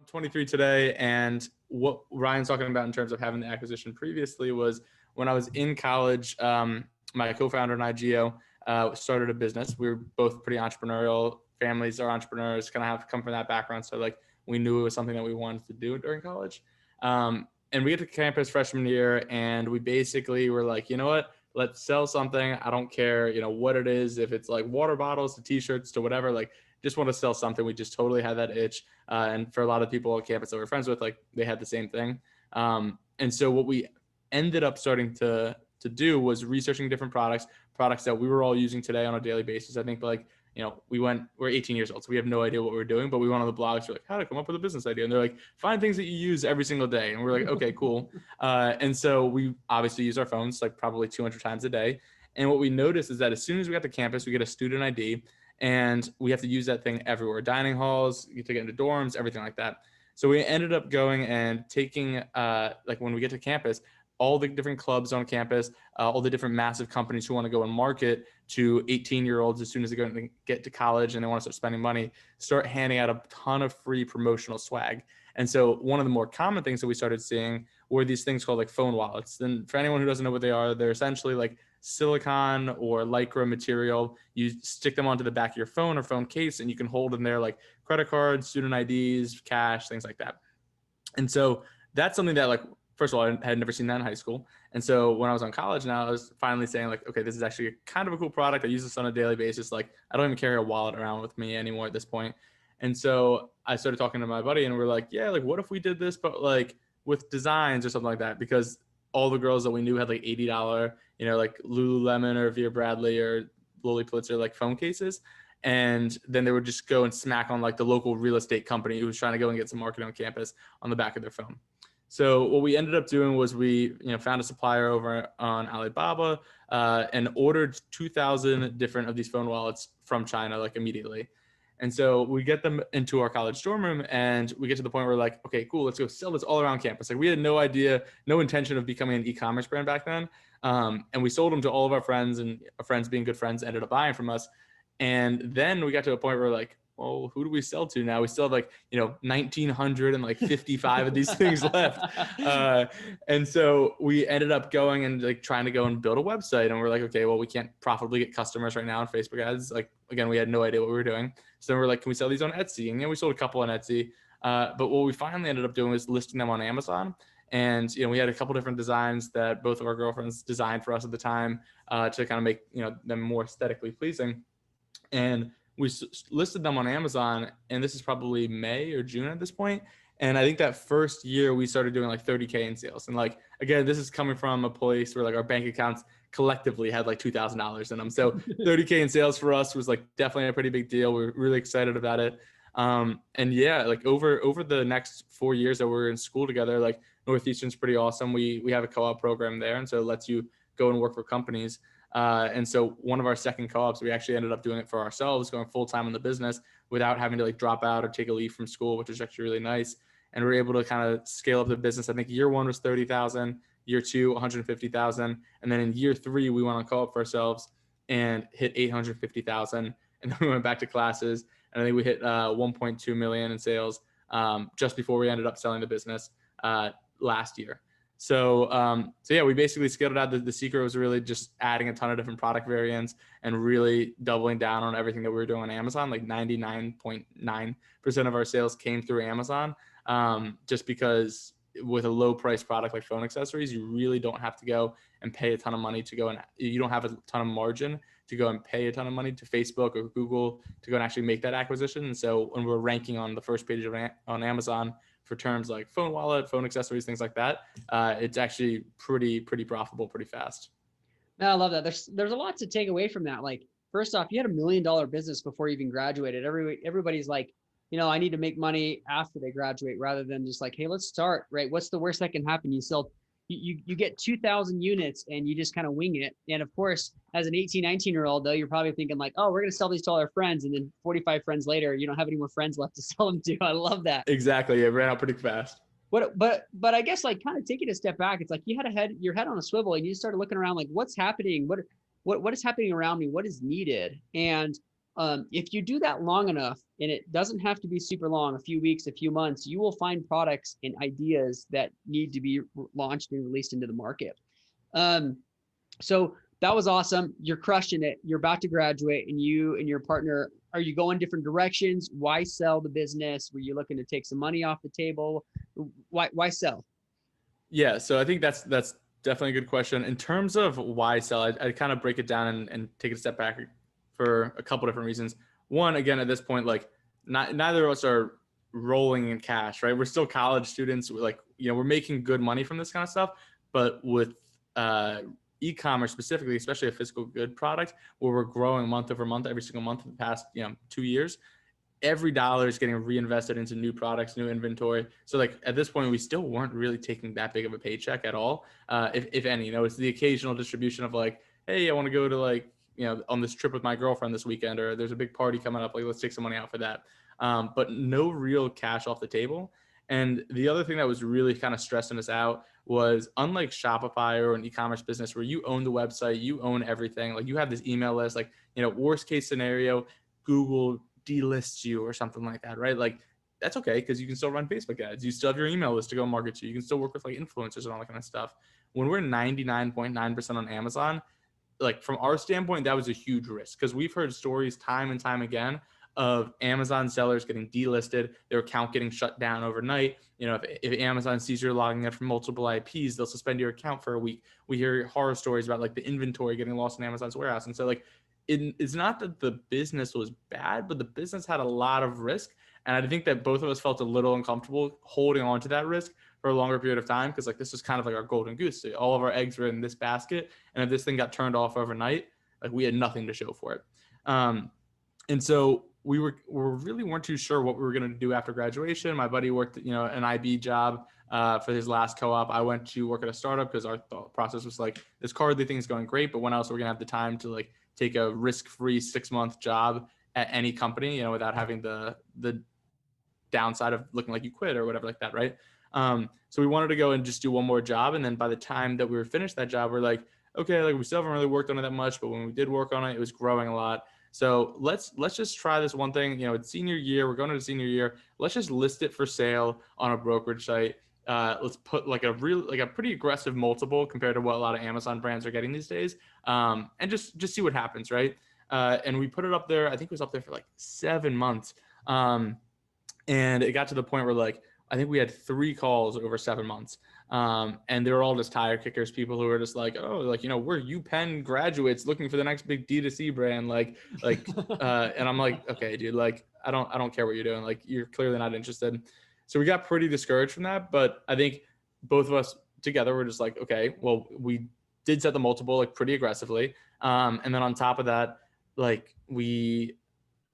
23 today, and what Ryan's talking about in terms of having the acquisition previously was when I was in college, my co-founder and I, Gio, started a business. We were both pretty entrepreneurial. Families are entrepreneurs, kind of have come from that background. So like we knew it was something that we wanted to do during college. And we get to campus freshman year, and we basically were like, you know what? Let's sell something. I don't care, what it is. If it's like water bottles to t-shirts to whatever, like just want to sell something. We just totally had that itch. And for a lot of people on campus that we're friends with, like they had the same thing. And so what we ended up starting to do was researching different products that we were all using today on a daily basis. I think like, we're 18 years old, so we have no idea what we're doing, but we went on the blogs. We're like, how to come up with a business idea? And they're like, find things that you use every single day. And we're like, okay, cool. And so we obviously use our phones like probably 200 times a day. And what we noticed is that as soon as we got to campus, we get a student ID, and we have to use that thing everywhere. Dining halls, you get to get into dorms, everything like that. So we ended up going and taking, like when we get to campus, all the different clubs on campus, all the different massive companies who want to go and market to 18-year-olds as soon as they go and get to college and they want to start spending money, start handing out a ton of free promotional swag. And so one of the more common things that we started seeing were these things called like phone wallets. And for anyone who doesn't know what they are, they're essentially like silicone or lycra material. You stick them onto the back of your phone or phone case, and you can hold in there like credit cards, student IDs, cash, things like that. And so that's something that like, first of all, I had never seen that in high school. And so when I was on college now, I was finally saying like, okay, this is actually kind of a cool product. I use this on a daily basis. Like I don't even carry a wallet around with me anymore at this point. And so I started talking to my buddy, and we're like, yeah, like what if we did this, but like with designs or something like that? Because all the girls that we knew had like $80, like Lululemon or Vera Bradley or Lilly Pulitzer, like phone cases. And then they would just go and smack on like the local real estate company who was trying to go and get some marketing on campus on the back of their phone. So what we ended up doing was we, found a supplier over on Alibaba and ordered 2,000 different of these phone wallets from China, like immediately. And so we get them into our college dorm room, and we get to the point where we're like, okay, cool, let's go sell this all around campus. Like we had no idea, no intention of becoming an e-commerce brand back then. And we sold them to all of our friends, and our friends being good friends ended up buying from us. And then we got to a point where we're like, well, who do we sell to now? We still have like, 1,900 and like 55 of these things left. And so we ended up going and like trying to go and build a website. And we're like, okay, well, we can't profitably get customers right now on Facebook ads. Like, again, we had no idea what we were doing. So then we're like, can we sell these on Etsy? And we sold a couple on Etsy. But what we finally ended up doing was listing them on Amazon. And, we had a couple different designs that both of our girlfriends designed for us at the time to kind of make, them more aesthetically pleasing. And we listed them on Amazon, and this is probably May or June at this point. And I think that first year we started doing like 30K in sales. And like, again, this is coming from a place where like our bank accounts collectively had like $2,000 in them. So 30K in sales for us was like definitely a pretty big deal. We were really excited about it. And yeah, like over the next 4 years that we're in school together, like Northeastern's pretty awesome. We have a co-op program there. And so it lets you go and work for companies. And so one of our second co-ops, we actually ended up doing it for ourselves, going full-time in the business without having to like drop out or take a leave from school, which is actually really nice. And we're able to kind of scale up the business. I think year one was 30,000, year two, 150,000. And then in year three, we went on co-op for ourselves and hit 850,000. And then we went back to classes, and I think we hit 1.2 million in sales just before we ended up selling the business last year. So yeah, we basically scaled it out. The secret was really just adding a ton of different product variants and really doubling down on everything that we were doing on Amazon. Like 99.9% of our sales came through Amazon, just because with a low price product like phone accessories, you really don't have to go and pay a ton of money to go, and you don't have a ton of margin to go and pay a ton of money to Facebook or Google to go and actually make that acquisition. And so when we're ranking on the first page on Amazon for terms like phone wallet, phone accessories, things like that, it's actually pretty profitable, pretty fast. No, I love that. There's a lot to take away from that. Like, first off, you had $1 million business before you even graduated. Everybody's like, I need to make money after they graduate, rather than just like, hey, let's start, right? What's the worst that can happen? You get 2,000 units and you just kind of wing it. And of course, as an 18, 19-year-old, though, you're probably thinking like, oh, we're going to sell these to all our friends. And then 45 friends later, you don't have any more friends left to sell them to. I love that. Exactly. It ran out pretty fast. But I guess like kind of taking a step back, it's like you had your head on a swivel, and you started looking around like, what's happening? What is happening around me? What is needed? And If you do that long enough, and it doesn't have to be super long, a few weeks, a few months, you will find products and ideas that need to be launched and released into the market. So that was awesome. You're crushing it. You're about to graduate, and you and your partner, are you going different directions? Why sell the business? Were you looking to take some money off the table? Why sell? Yeah, so I think that's definitely a good question. In terms of why sell, I kind of break it down and take a step back for a couple different reasons. One, again, at this point, like neither of us are rolling in cash, right? We're still college students. We're like, we're making good money from this kind of stuff, but with e-commerce specifically, especially a physical good product where we're growing month over month, every single month for the past 2 years, every dollar is getting reinvested into new products, new inventory. So like at this point, we still weren't really taking that big of a paycheck at all, if any. It's the occasional distribution of like, hey, I want to go to like, on this trip with my girlfriend this weekend, or there's a big party coming up, like let's take some money out for that. But no real cash off the table. And the other thing that was really kind of stressing us out was, unlike Shopify or an e-commerce business where you own the website, you own everything, like you have this email list, like, worst case scenario, Google delists you or something like that, right? Like that's okay, because you can still run Facebook ads. You still have your email list to go market to. You can still work with like influencers and all that kind of stuff. When we're 99.9% on Amazon, like from our standpoint, that was a huge risk, because we've heard stories time and time again of Amazon sellers getting delisted, their account getting shut down overnight. If Amazon sees you're logging in from multiple IPs, they'll suspend your account for a week. We hear horror stories about like the inventory getting lost in Amazon's warehouse. And so like, it's not that the business was bad, but the business had a lot of risk. And I think that both of us felt a little uncomfortable holding on to that risk for a longer period of time, because like this was kind of like our golden goose. So all of our eggs were in this basket. And if this thing got turned off overnight, like we had nothing to show for it. And so we really weren't too sure what we were going to do after graduation. My buddy worked, an IB job for his last co-op. I went to work at a startup because our thought process was like, this Cardly thing is going great, but when else are we going to have the time to like take a risk-free 6-month job at any company, without having the downside of looking like you quit or whatever like that, right? So we wanted to go and just do one more job. And then by the time that we were finished that job, we're like, okay, like we still haven't really worked on it that much, but when we did work on it, it was growing a lot. So let's just try this one thing. It's senior year. We're going to the senior year. Let's just list it for sale on a brokerage site. Let's put like a pretty aggressive multiple compared to what a lot of Amazon brands are getting these days, and just see what happens, right? And we put it up there. I think it was up there for like 7 months, and it got to the point where like I think we had 3 calls over 7 months, and they were all just tire kickers, people who were just like, oh, like we're UPenn graduates looking for the next big D2C brand, and I'm like, okay, dude, like I don't care what you're doing, like you're clearly not interested. So we got pretty discouraged from that. But I think both of us together were just like, okay, well, we did set the multiple like pretty aggressively. And then on top of that, like we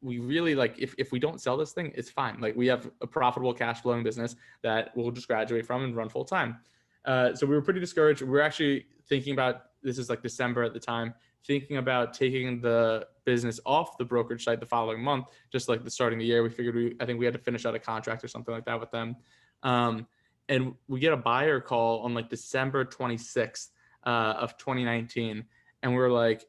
really like, if we don't sell this thing, it's fine. Like we have a profitable cash flowing business that we'll just graduate from and run full time. So we were pretty discouraged. We were actually thinking about, this is like December at the time, thinking about taking the business off the brokerage site the following month, just like the starting of the year. We figured I think we had to finish out a contract or something like that with them. And we get a buyer call on like December 26th of 2019. And we were like,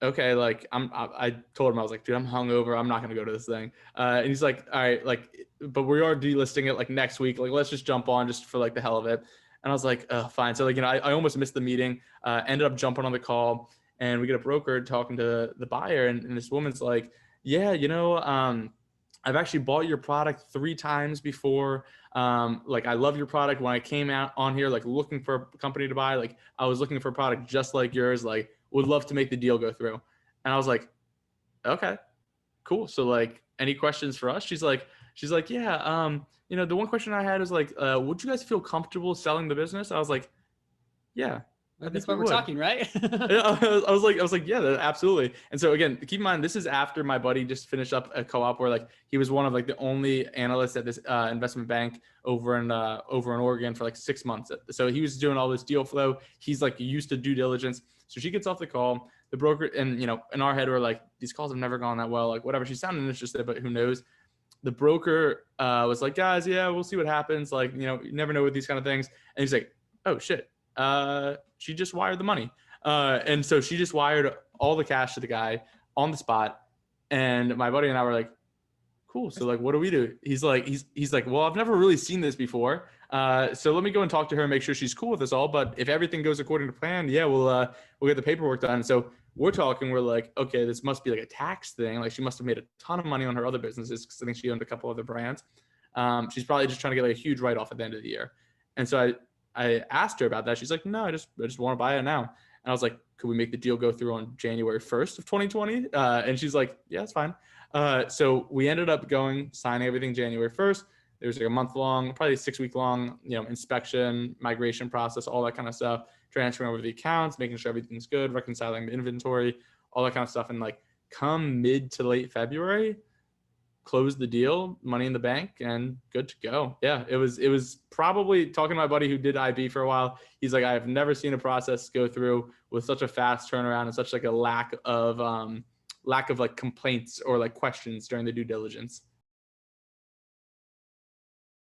okay, like I told him, I was like, dude, I'm hungover. I'm not going to go to this thing. And he's like, all right, like, but we are delisting it like next week. Like, let's just jump on just for like the hell of it. And I was like, fine. So like, I almost missed the meeting, ended up jumping on the call, and we get a broker talking to the buyer. And this woman's like, yeah, I've actually bought your product 3 times before. Like I love your product. When I came out on here, like looking for a company to buy, like I was looking for a product just like yours, like would love to make the deal go through. And I was like, okay, cool. So like, any questions for us? She's like, yeah. The one question I had is like, would you guys feel comfortable selling the business? I was like, yeah. That's why we're talking, right? I was like, yeah, absolutely. And so again, keep in mind, this is after my buddy just finished up a co-op where like he was one of like the only analysts at this investment bank over in Oregon for like 6 months. So he was doing all this deal flow. He's like used to due diligence. So she gets off the call, the broker, and in our head we're like, these calls have never gone that well. Like whatever, she sounded interested, but who knows? The broker was like, guys, yeah, we'll see what happens. Like, you never know with these kind of things. And he's like, oh shit. She just wired the money. And so she just wired all the cash to the guy on the spot. And my buddy and I were like, cool. So like, what do we do? He's like, well, I've never really seen this before. So let me go and talk to her and make sure she's cool with us all. But if everything goes according to plan, yeah, we'll get the paperwork done. So we're talking, we're like, okay, this must be like a tax thing. Like she must have made a ton of money on her other businesses because I think she owned a couple other brands. She's probably just trying to get like a huge write-off at the end of the year. And so I asked her about that. She's like, no, I just want to buy it now. And I was like, could we make the deal go through on January 1st of 2020? And she's like, yeah, it's fine. So we ended up signing everything January 1st. There was like a month long, probably 6-week long, inspection, migration process, all that kind of stuff, transferring over the accounts, making sure everything's good, reconciling the inventory, all that kind of stuff. And like come mid to late February, close the deal, money in the bank, and good to go. Yeah, it was probably, talking to my buddy who did IB for a while, he's like, I've never seen a process go through with such a fast turnaround and such like a lack of like complaints or like questions during the due diligence.